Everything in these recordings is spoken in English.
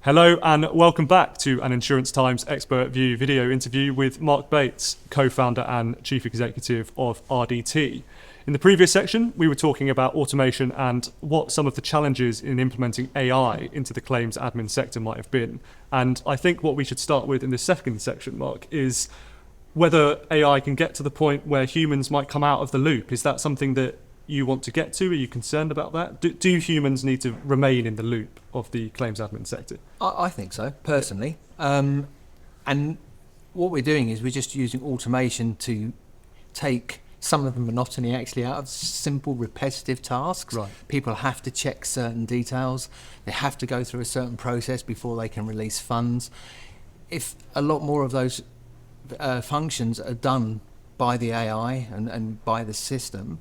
Hello and welcome back to an Insurance Times Expert View video interview with Mark Bates, co-founder and chief executive of RDT. In the previous section, we were talking about automation and what some of the challenges in implementing AI into the claims admin sector might have been. And I think what we should start with in this second section, Mark, is whether AI can get to the point where humans might come out of the loop. Is that something that you want to get to? Are you concerned about that? Do humans need to remain in the loop of the claims admin sector? I think so, personally. And what we're doing is we're just using automation to take some of the monotony actually out of simple repetitive tasks. Right. People have to check certain details. They have to go through a certain process before they can release funds. If a lot more of those functions are done by the AI and by the system,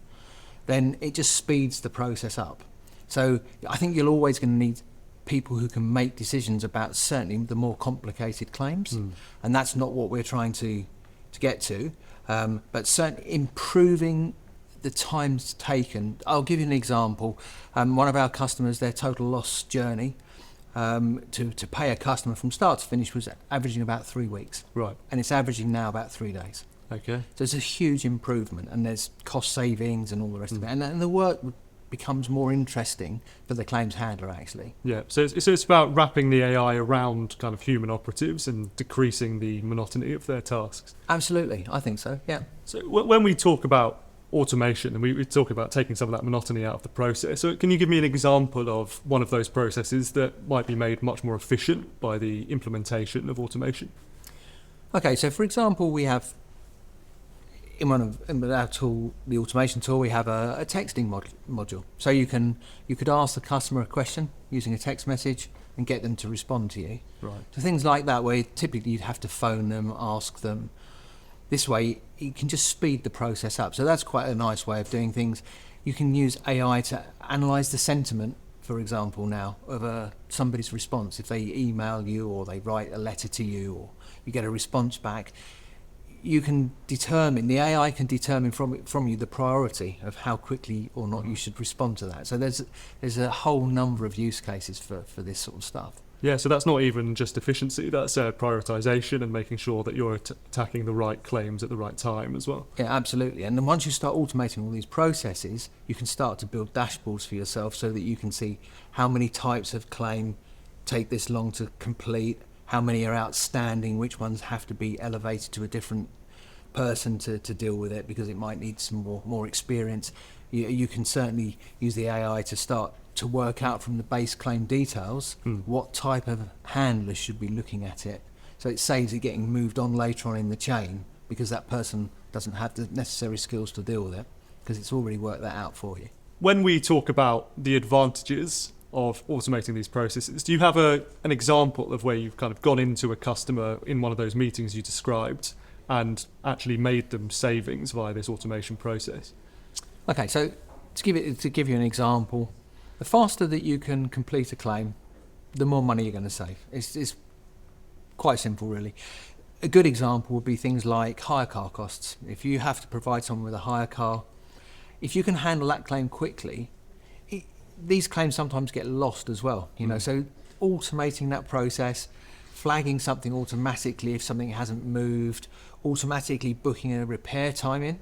then it just speeds the process up. So I think you're always going to need people who can make decisions about certainly the more complicated claims, and that's not what we're trying to get to. But certainly improving the times taken. I'll give you an example. One of our customers, their total loss journey to pay a customer from start to finish was averaging about 3 weeks. Right. And it's averaging now about 3 days. Okay. So it's a huge improvement, and there's cost savings and all the rest of it. And the work becomes more interesting for the claims handler, actually. Yeah, so it's about wrapping the AI around kind of human operatives and decreasing the monotony of their tasks. Absolutely, I think so, yeah. So when we talk about automation and we talk about taking some of that monotony out of the process, so can you give me an example of one of those processes that might be made much more efficient by the implementation of automation? Okay, so for example, we have in our tool, the automation tool, we have a texting module. So you could ask the customer a question using a text message and get them to respond to you. Right. So things like that, where typically you'd have to phone them, ask them. This way, you can just speed the process up. So that's quite a nice way of doing things. You can use AI to analyse the sentiment, for example, now of somebody's response. If they email you or they write a letter to you or you get a response back, you can determine, the AI can determine from you the priority of how quickly or not you should respond to that. So there's a whole number of use cases for this sort of stuff. Yeah, so that's not even just efficiency, that's prioritisation and making sure that you're attacking the right claims at the right time as well. Yeah, absolutely. And then once you start automating all these processes, you can start to build dashboards for yourself so that you can see how many types of claim take this long to complete, how many are outstanding, which ones have to be elevated to a different person to deal with it because it might need some more experience. You can certainly use the AI to start to work out from the base claim details what type of handler should be looking at it. So it saves it getting moved on later on in the chain because that person doesn't have the necessary skills to deal with it because it's already worked that out for you. When we talk about the advantages of automating these processes, do you have an example of where you've kind of gone into a customer in one of those meetings you described and actually made them savings via this automation process? Okay, so to give you an example, the faster that you can complete a claim, the more money you're going to save. It's quite simple, really. A good example would be things like hire car costs. If you have to provide someone with a hire car, if you can handle that claim quickly, these claims sometimes get lost as well. So automating that process, flagging something automatically if something hasn't moved, automatically booking a repair time in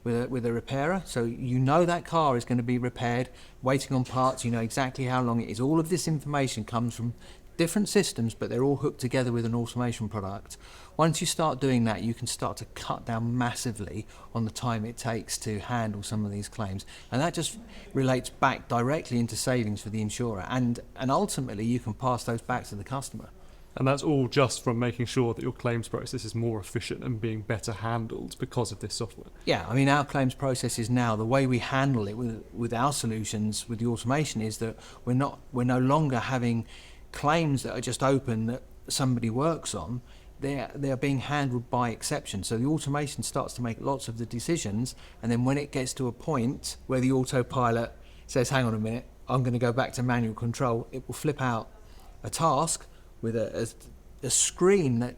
with a repairer, so that car is going to be repaired, waiting on parts, exactly how long it is. All of this information comes from different systems, but they're all hooked together with an automation product. Once you start doing that, you can start to cut down massively on the time it takes to handle some of these claims, and that just relates back directly into savings for the insurer, and ultimately you can pass those back to the customer. And that's all just from making sure that your claims process is more efficient and being better handled because of this software. Yeah, I mean, our claims processes now, the way we handle it with our solutions, with the automation, is that we're no longer having claims that are just open that somebody works on. They're being handled by exception. So the automation starts to make lots of the decisions, and then when it gets to a point where the autopilot says, hang on a minute, I'm going to go back to manual control, it will flip out a task with a screen that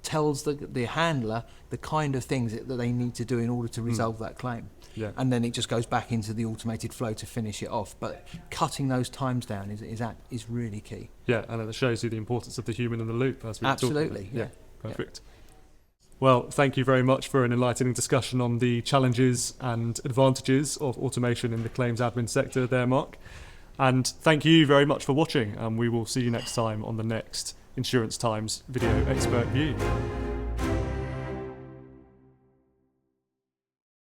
tells the handler the kind of things that they need to do in order to resolve that claim. Yeah. And then it just goes back into the automated flow to finish it off. But cutting those times down is really key. Yeah, and it shows you the importance of the human in the loop, as we were talking about. Absolutely. Yeah, perfect. Well, thank you very much for an enlightening discussion on the challenges and advantages of automation in the claims admin sector there, Mark. And thank you very much for watching, and we will see you next time on the next Insurance Times Video Expert View.